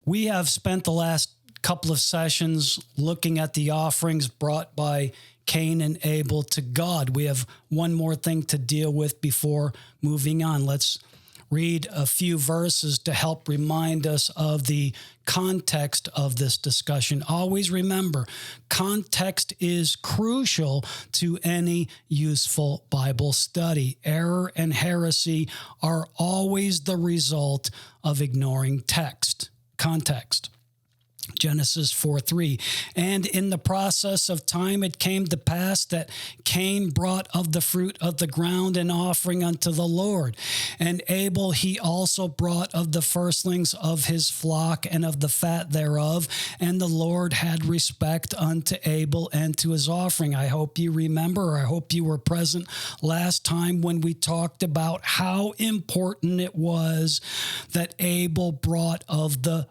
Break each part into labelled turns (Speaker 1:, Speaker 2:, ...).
Speaker 1: We have spent the last couple of sessions looking at the offerings brought by Cain and Abel to God. We have one more thing to deal with before moving on. Let's read a few verses to help remind us of the context of this discussion. Always remember, context is crucial to any useful Bible study. Error and heresy are always the result of ignoring context. Genesis 4:3. And in the process of time it came to pass that Cain brought of the fruit of the ground an offering unto the Lord. And Abel he also brought of the firstlings of his flock and of the fat thereof. And the Lord had respect unto Abel and to his offering. I hope you remember, or I hope you were present last time when we talked about how important it was that Abel brought of the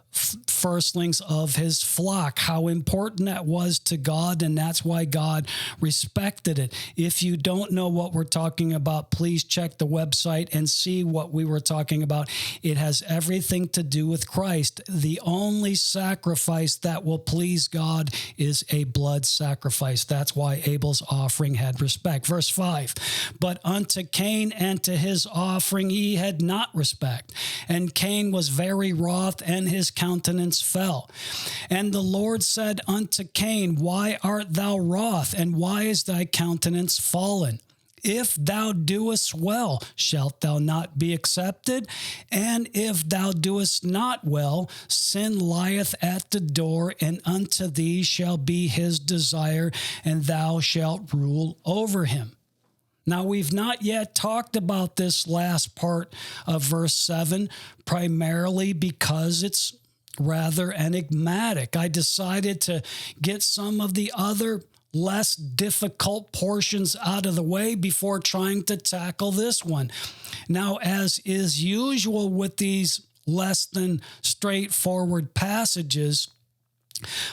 Speaker 1: firstlings of his flock, how important that was to God, and that's why God respected it. If you don't know what we're talking about, please check the website and see what we were talking about. It has everything to do with Christ. The only sacrifice that will please God is a blood sacrifice. That's why Abel's offering had respect. Verse 5, but unto Cain and to his offering he had not respect. And Cain was very wroth, and his countenance fell. And the Lord said unto Cain, why art thou wroth, and why is thy countenance fallen? If thou doest well, shalt thou not be accepted? And if thou doest not well, sin lieth at the door, and unto thee shall be his desire, and thou shalt rule over him. Now, we've not yet talked about this last part of verse 7, primarily because it's rather enigmatic. I decided to get some of the other less difficult portions out of the way before trying to tackle this one. Now, as is usual with these less than straightforward passages,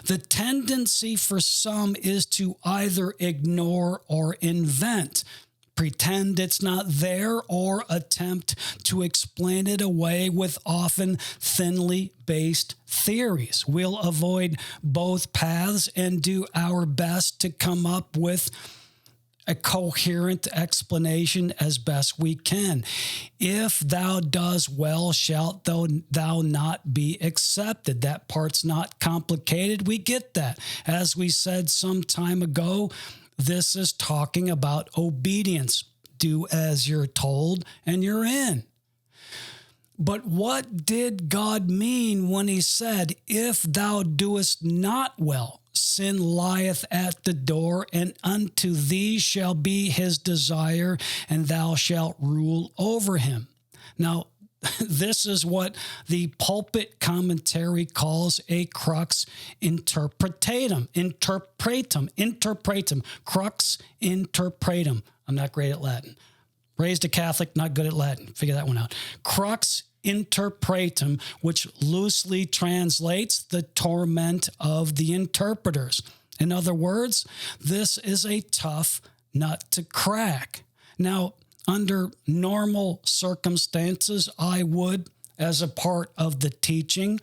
Speaker 1: the tendency for some is to either ignore or invent, pretend it's not there, or attempt to explain it away with often thinly based theories. We'll avoid both paths and do our best to come up with a coherent explanation as best we can. If thou does well, shalt thou not be accepted. That part's not complicated. We get that. As we said some time ago, this is talking about obedience. Do as you're told and you're in. But what did God mean when he said, if thou doest not well, sin lieth at the door, and unto thee shall be his desire, and thou shalt rule over him? Now, this is what the pulpit commentary calls a crux interpretatum. Crux interpretum. I'm not great at Latin. Raised a Catholic, not good at Latin. Figure that one out. Crux interpretum, which loosely translates the torment of the interpreters. In other words, this is a tough nut to crack. Now, under normal circumstances, I would, as a part of the teaching,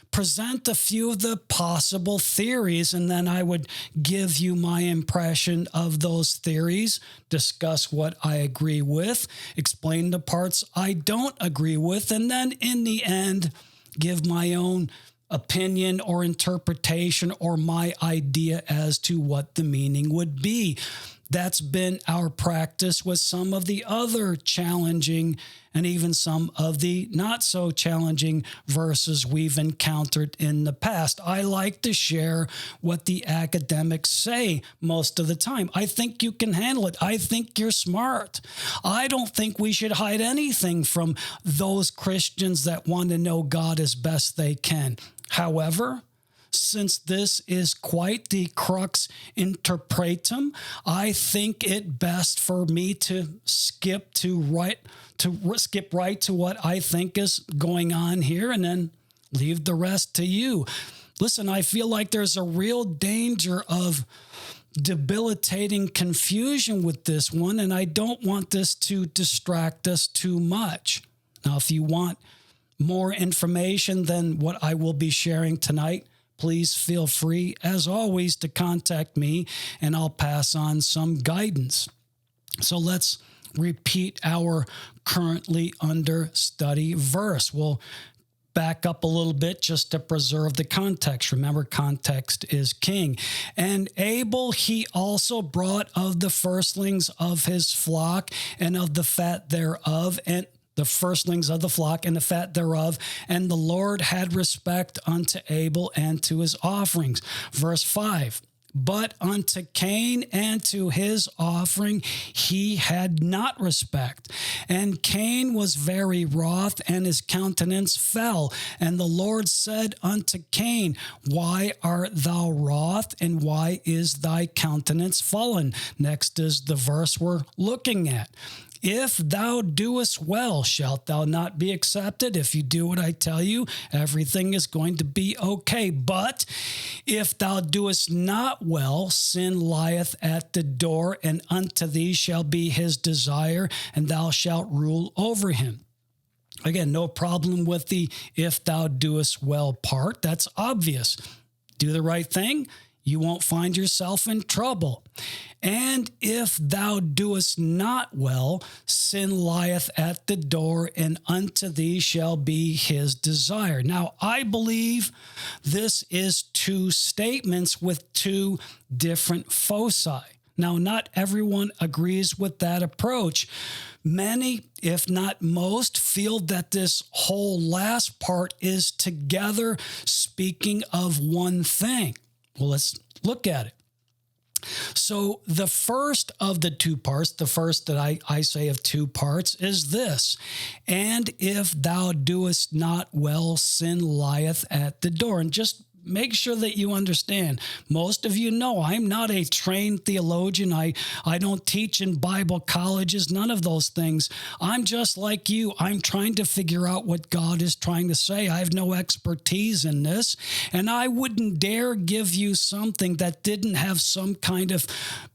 Speaker 1: present a few of the possible theories, and then I would give you my impression of those theories, discuss what I agree with, explain the parts I don't agree with, and then in the end, give my own opinion or interpretation or my idea as to what the meaning would be. That's been our practice with some of the other challenging and even some of the not so challenging verses we've encountered in the past. I like to share what the academics say most of the time. I think you can handle it. I think you're smart. I don't think we should hide anything from those Christians that want to know God as best they can. However, since this is quite the crux interpretum, I think it best for me to skip right to what I think is going on here and then leave the rest to you. Listen, I feel like there's a real danger of debilitating confusion with this one, and I don't want this to distract us too much. Now, if you want more information than what I will be sharing tonight, please feel free, as always, to contact me, and I'll pass on some guidance. So let's repeat our currently under study verse. We'll back up a little bit just to preserve the context. Remember, context is king. And Abel he also brought of the firstlings of his flock and of the fat thereof, and the firstlings of the flock and the fat thereof. And the Lord had respect unto Abel and to his offerings. Verse 5. But unto Cain and to his offering he had not respect. And Cain was very wroth, and his countenance fell. And the Lord said unto Cain, Why art thou wroth, and why is thy countenance fallen? Next is the verse we're looking at. If thou doest well, shalt thou not be accepted? If you do what I tell you, everything is going to be okay. But if thou doest not well, sin lieth at the door, and unto thee shall be his desire, and thou shalt rule over him. Again, no problem with the if thou doest well part. That's obvious. Do the right thing, you won't find yourself in trouble. And if thou doest not well, sin lieth at the door, and unto thee shall be his desire. Now, I believe this is two statements with two different foci. Now, not everyone agrees with that approach. Many, if not most, feel that this whole last part is together speaking of one thing. Well, let's look at it. So the first of the two parts, the first that I say of two parts is this. And if thou doest not well, sin lieth at the door. And just make sure that you understand. Most of you know I'm not a trained theologian. I don't teach in Bible colleges, none of those things. I'm just like you. I'm trying to figure out what God is trying to say. I have no expertise in this, and I wouldn't dare give you something that didn't have some kind of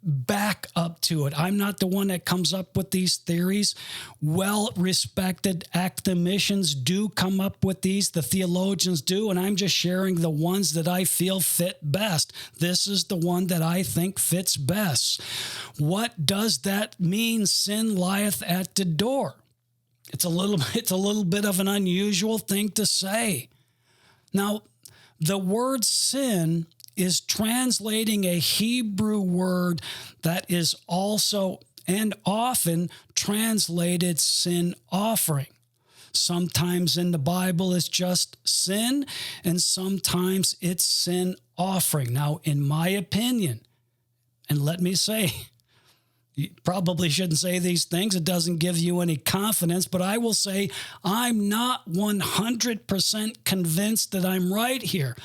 Speaker 1: back up to it. I'm not the one that comes up with these theories. Well-respected academicians do come up with these. The theologians do, and I'm just sharing the ones that I feel fit best. This is the one that I think fits best. What does that mean, sin lieth at the door? It's a little bit of an unusual thing to say. Now, the word sin is translating a Hebrew word that is also and often translated sin offering. Sometimes in the Bible it's just sin, and sometimes it's sin offering. Now, in my opinion, and let me say, you probably shouldn't say these things. It doesn't give you any confidence, but I will say I'm not 100% convinced that I'm right here.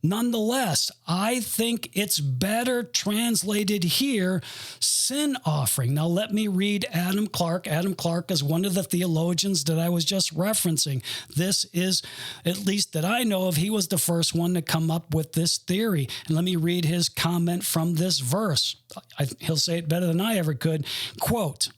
Speaker 1: Nonetheless, I think it's better translated here, sin offering. Now, let me read Adam Clarke. Adam Clarke is one of the theologians that I was just referencing. This is, at least that I know of, he was the first one to come up with this theory. And let me read his comment from this verse. He'll say it better than I ever could. Quote,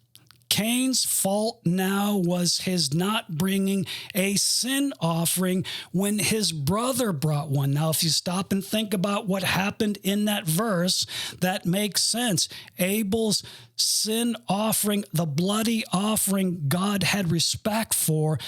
Speaker 1: Cain's fault now was his not bringing a sin offering when his brother brought one. Now, if you stop and think about what happened in that verse, that makes sense. Abel's sin offering, the bloody offering God had respect for.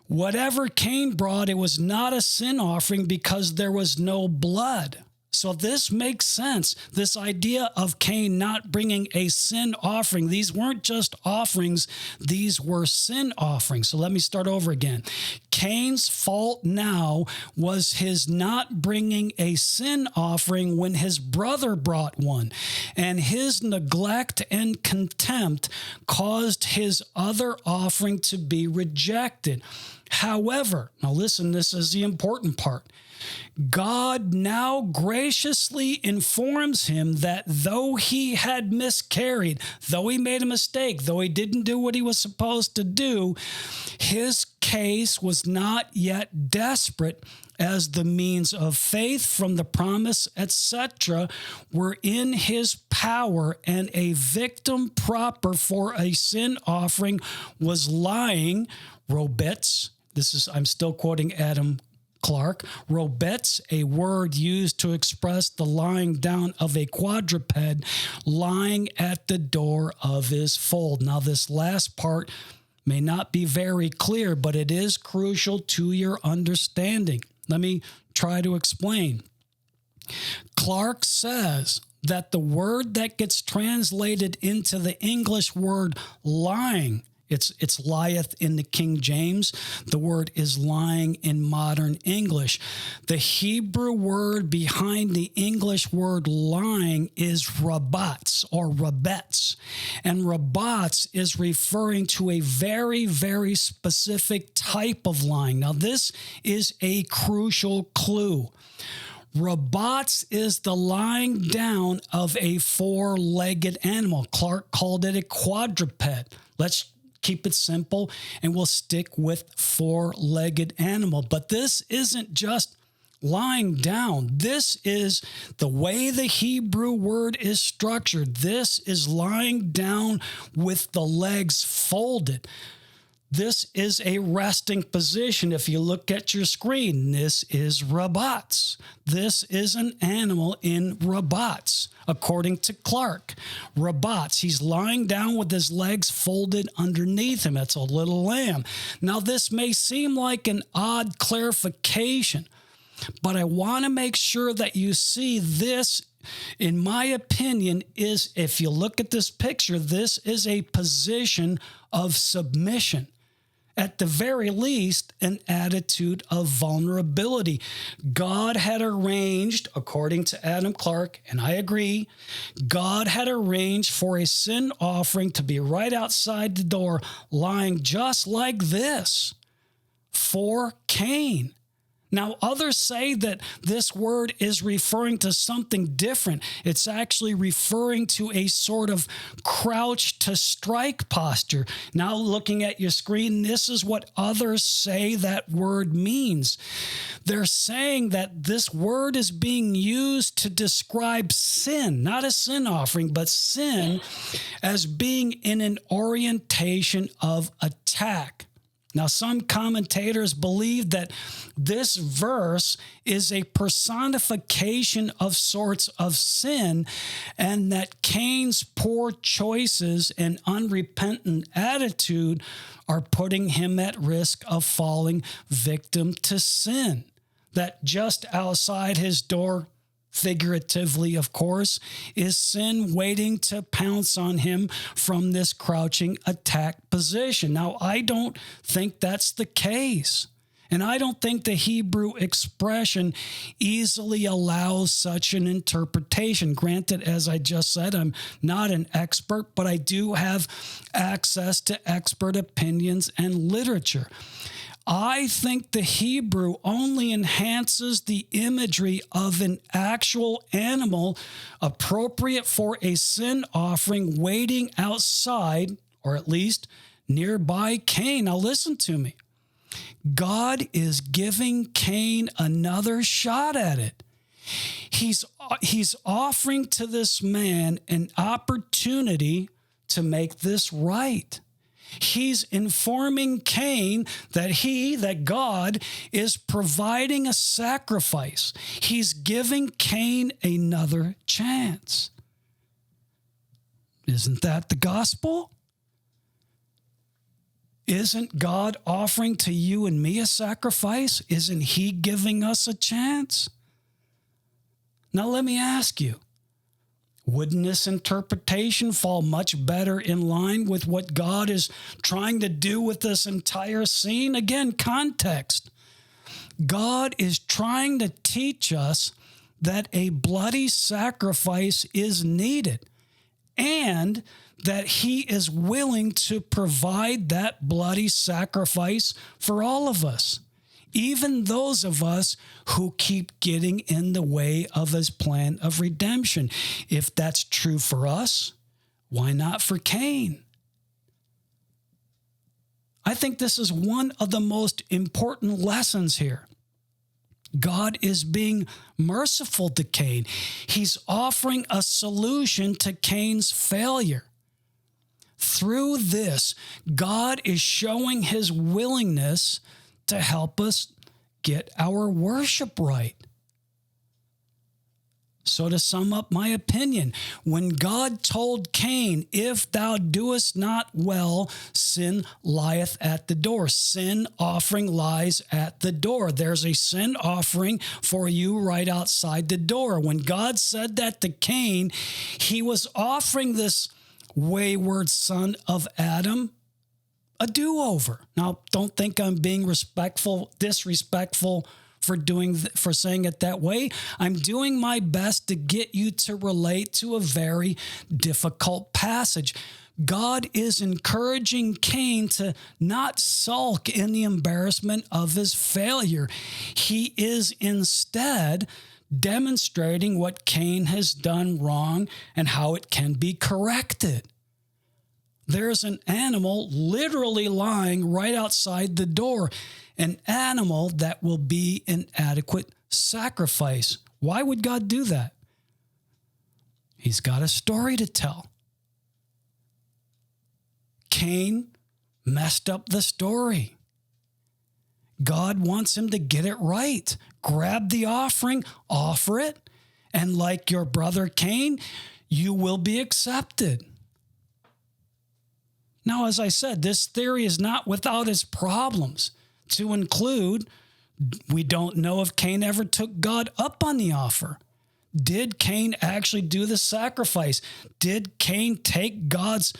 Speaker 1: Whatever Cain brought, it was not a sin offering because there was no blood. So this makes sense. This idea of Cain not bringing a sin offering, these weren't just offerings, these were sin offerings. So let me start over again. Cain's fault now was his not bringing a sin offering when his brother brought one, and his neglect and contempt caused his other offering to be rejected. However, now listen, this is the important part. God now graciously informs him that though he had miscarried, though he made a mistake, though he didn't do what he was supposed to do, his case was not yet desperate, as the means of faith from the promise, etc., were in his power, and a victim proper for a sin offering was lying, robets, I'm still quoting Adam Clark, robet's a word used to express the lying down of a quadruped lying at the door of his fold. Now, this last part may not be very clear, but it is crucial to your understanding. Let me try to explain. Clark says that the word that gets translated into the English word lying, it's lieth in the King James. The word is lying in modern English. The Hebrew word behind the English word lying is rabats or rabets. And rabats is referring to a very, very specific type of lying. Now, this is a crucial clue. Rabats is the lying down of a four-legged animal. Clark called it a quadruped. Let's keep it simple, and we'll stick with four-legged animal. But this isn't just lying down. This is the way the Hebrew word is structured. This is lying down with the legs folded. This is a resting position. If you look at your screen, this is rabats. This is an animal in rabats, according to Clark. Rabats, he's lying down with his legs folded underneath him. It's a little lamb. Now, this may seem like an odd clarification, but I want to make sure that you see this. In my opinion, is if you look at this picture, this is a position of submission. At the very least, an attitude of vulnerability. God had arranged, according to Adam Clark, and I agree, God had arranged for a sin offering to be right outside the door, lying just like this for Cain. Now, others say that this word is referring to something different. It's actually referring to a sort of crouch to strike posture. Now, looking at your screen, this is what others say that word means. They're saying that this word is being used to describe sin, not a sin offering, but sin as being in an orientation of attack. Now, some commentators believe that this verse is a personification of sorts of sin, and that Cain's poor choices and unrepentant attitude are putting him at risk of falling victim to sin. That just outside his door, figuratively, of course, is sin waiting to pounce on him from this crouching attack position. Now, I don't think that's the case. And I don't think the Hebrew expression easily allows such an interpretation. Granted, as I just said, I'm not an expert, but I do have access to expert opinions and literature. I think the Hebrew only enhances the imagery of an actual animal appropriate for a sin offering waiting outside, or at least nearby Cain. Now listen to me. God is giving Cain another shot at it. He's offering to this man an opportunity to make this right. He's informing Cain that God is providing a sacrifice. He's giving Cain another chance. Isn't that the gospel? Isn't God offering to you and me a sacrifice? Isn't he giving us a chance? Now let me ask you, wouldn't this interpretation fall much better in line with what God is trying to do with this entire scene? Again, context. God is trying to teach us that a bloody sacrifice is needed and that he is willing to provide that bloody sacrifice for all of us, even those of us who keep getting in the way of his plan of redemption. If that's true for us, why not for Cain? I think this is one of the most important lessons here. God is being merciful to Cain. He's offering a solution to Cain's failure. Through this, God is showing his willingness to help us get our worship right. So to sum up my opinion, when God told Cain, if thou doest not well, sin lieth at the door. Sin offering lies at the door. There's a sin offering for you right outside the door. When God said that to Cain, he was offering this wayward son of Adam a do-over. Now, don't think I'm being disrespectful for saying it that way. I'm doing my best to get you to relate to a very difficult passage. God is encouraging Cain to not sulk in the embarrassment of his failure. He is instead demonstrating what Cain has done wrong and how it can be corrected. There's an animal literally lying right outside the door, an animal that will be an adequate sacrifice. Why would God do that? He's got a story to tell. Cain messed up the story. God wants him to get it right. Grab the offering, offer it, and like your brother Cain, you will be accepted. Now, as I said, this theory is not without its problems. To include, we don't know if Cain ever took God up on the offer. Did Cain actually do the sacrifice? Did Cain take God's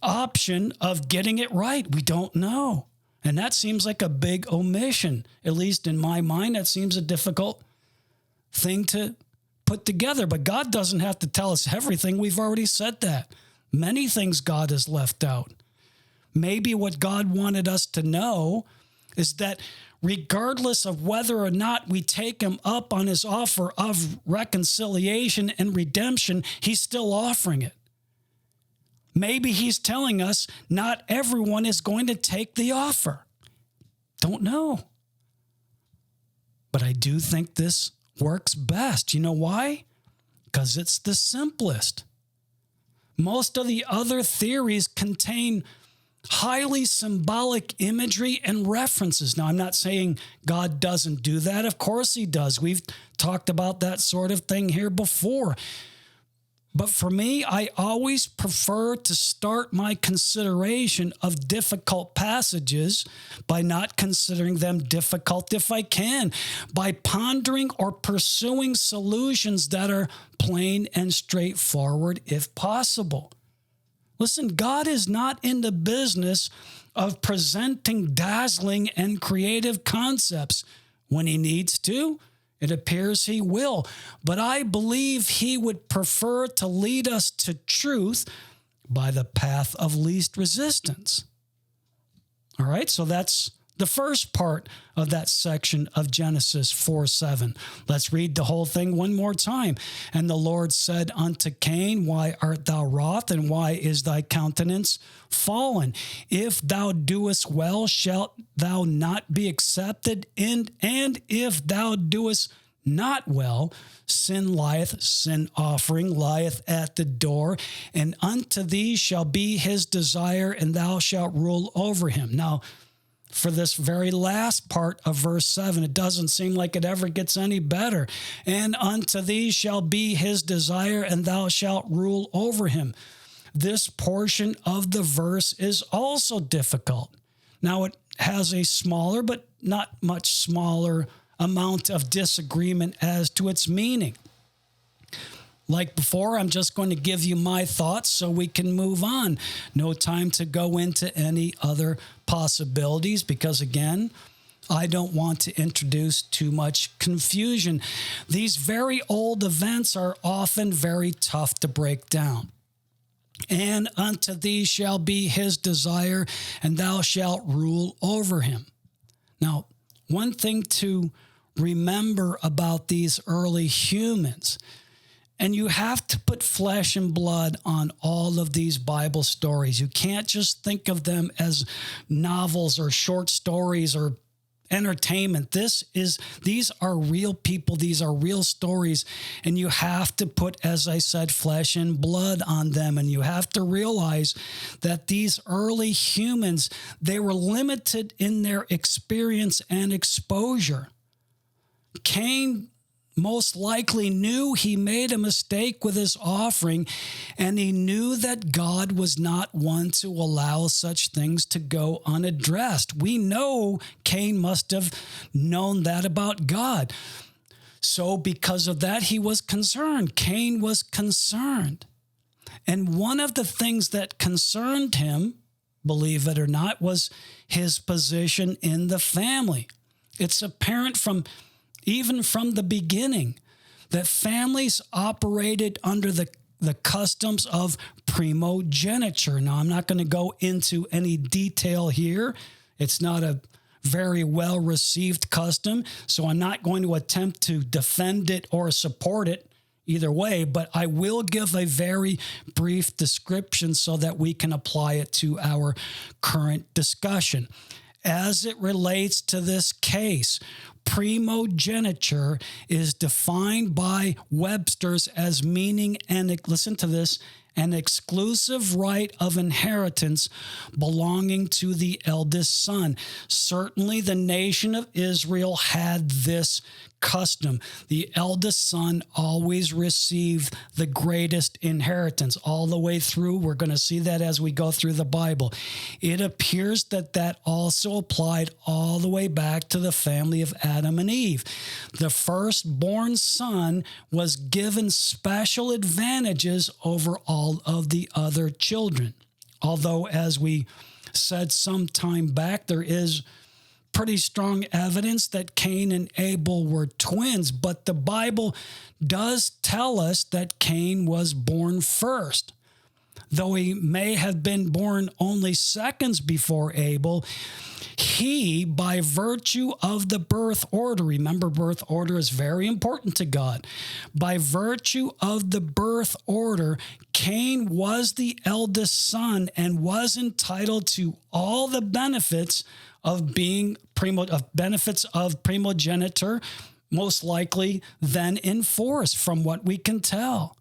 Speaker 1: option of getting it right? We don't know. And that seems like a big omission. At least in my mind, that seems a difficult thing to put together. But God doesn't have to tell us everything. We've already said that. Many things God has left out. Maybe what God wanted us to know is that regardless of whether or not we take him up on his offer of reconciliation and redemption, he's still offering it. Maybe he's telling us not everyone is going to take the offer. Don't know. But I do think this works best. You know why? Because it's the simplest. Most of the other theories contain highly symbolic imagery and references. Now, I'm not saying God doesn't do that. Of course he does. We've talked about that sort of thing here before. But for me, I always prefer to start my consideration of difficult passages by not considering them difficult if I can, by pondering or pursuing solutions that are plain and straightforward if possible. Listen, God is not in the business of presenting dazzling and creative concepts. When he needs to, it appears he will. But I believe he would prefer to lead us to truth by the path of least resistance. All right, so that's the first part of that section of Genesis 4:7. Let's read the whole thing one more time. And the Lord said unto Cain, why art thou wroth, and why is thy countenance fallen? If thou doest well, shalt thou not be accepted? And if thou doest not well, sin lieth, sin offering lieth at the door, and unto thee shall be his desire, and thou shalt rule over him. Now, for this very last part of verse 7, it doesn't seem like it ever gets any better. And unto thee shall be his desire, and thou shalt rule over him. This portion of the verse is also difficult. Now, it has a smaller, but not much smaller amount of disagreement as to its meaning. Like before, I'm just going to give you my thoughts so we can move on. No time to go into any other possibilities because, again, I don't want to introduce too much confusion. These very old events are often very tough to break down. And unto thee shall be his desire, and thou shalt rule over him. Now, one thing to remember about these early humans, and you have to put flesh and blood on all of these Bible stories. You can't just think of them as novels or short stories or entertainment. These are real people. These are real stories. And you have to put, as I said, flesh and blood on them. And you have to realize that these early humans, they were limited in their experience and exposure. Cain most likely knew he made a mistake with his offering, and he knew that God was not one to allow such things to go unaddressed. We know Cain must have known that about God. So because of that, he was concerned. Cain was concerned. And one of the things that concerned him, believe it or not, was his position in the family. It's apparent even from the beginning that families operated under the customs of primogeniture. Now, I'm not going to go into any detail here. It's not a very well-received custom, so I'm not going to attempt to defend it or support it either way, but I will give a very brief description so that we can apply it to our current discussion. As it relates to this case, primogeniture is defined by Webster's as meaning, and listen to this, an exclusive right of inheritance belonging to the eldest son. Certainly the nation of Israel had this custom. The eldest son always received the greatest inheritance all the way through. We're going to see that as we go through the Bible. It appears that that also applied all the way back to the family of Adam and Eve. The firstborn son was given special advantages over all of the other children. Although, as we said some time back, there is pretty strong evidence that Cain and Abel were twins, but the Bible does tell us that Cain was born first. Though he may have been born only seconds before Abel, he, by virtue of the birth order, remember birth order is very important to God. By virtue of the birth order, Cain was the eldest son and was entitled to all the benefits of being benefits of primogeniture, most likely then in force, from what we can tell.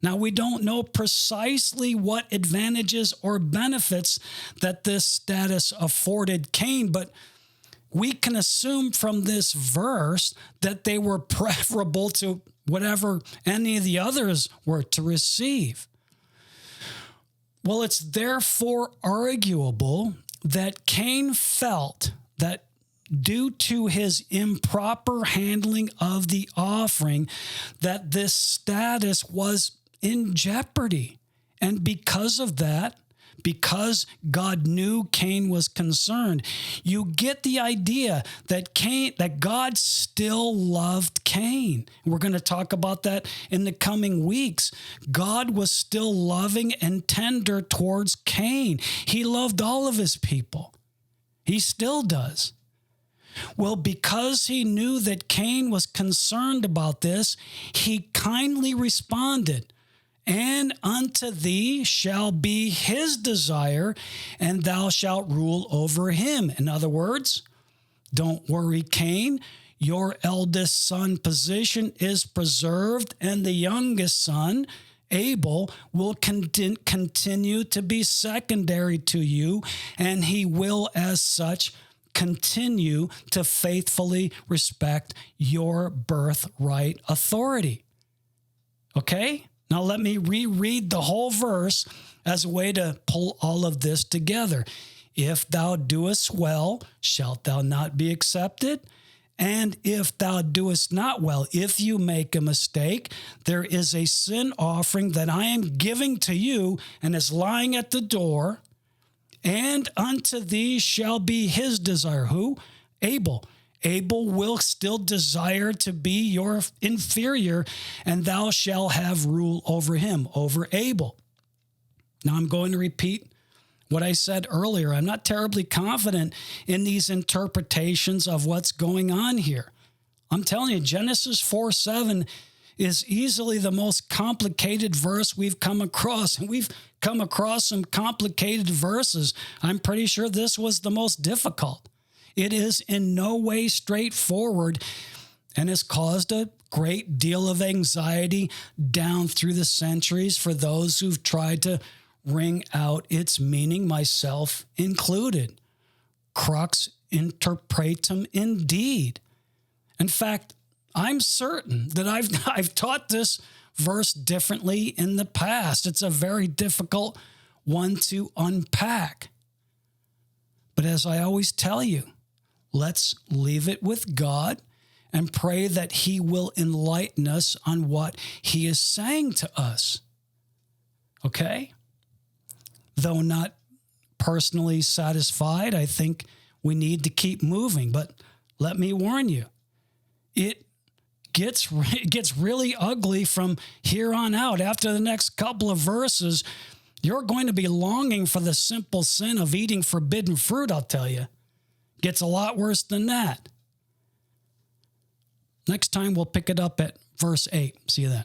Speaker 1: Now, we don't know precisely what advantages or benefits that this status afforded Cain, but we can assume from this verse that they were preferable to whatever any of the others were to receive. Well, it's therefore arguable that Cain felt that due to his improper handling of the offering, that this status was in jeopardy. And because of that, because God knew Cain was concerned, you get the idea that God still loved Cain. We're going to talk about that in the coming weeks. God was still loving and tender towards Cain. He loved all of his people. He still does. Well, because he knew that Cain was concerned about this, he kindly responded, "And unto thee shall be his desire, and thou shalt rule over him." In other words, don't worry, Cain, your eldest son position is preserved, and the youngest son, Abel, will continue to be secondary to you, and he will as such continue to faithfully respect your birthright authority. Okay? Now let me reread the whole verse as a way to pull all of this together. If thou doest well, shalt thou not be accepted? And if thou doest not well, if you make a mistake, there is a sin offering that I am giving to you and is lying at the door. And unto thee shall be his desire. Who? Abel. Abel will still desire to be your inferior, and thou shalt have rule over him, over Abel. Now I'm going to repeat what I said earlier. I'm not terribly confident in these interpretations of what's going on here. I'm telling you, Genesis 4:7 is easily the most complicated verse we've come across. And we've come across some complicated verses. I'm pretty sure this was the most difficult. It is in no way straightforward and has caused a great deal of anxiety down through the centuries for those who've tried to wring out its meaning, myself included. Crux interpretum indeed. In fact, I'm certain that I've taught this verse differently in the past. It's a very difficult one to unpack. But as I always tell you, let's leave it with God and pray that he will enlighten us on what he is saying to us. Okay? Though not personally satisfied, I think we need to keep moving. But let me warn you, it gets really ugly from here on out. After the next couple of verses, you're going to be longing for the simple sin of eating forbidden fruit, I'll tell you. Gets a lot worse than that. Next time, we'll pick it up at verse 8. See you then.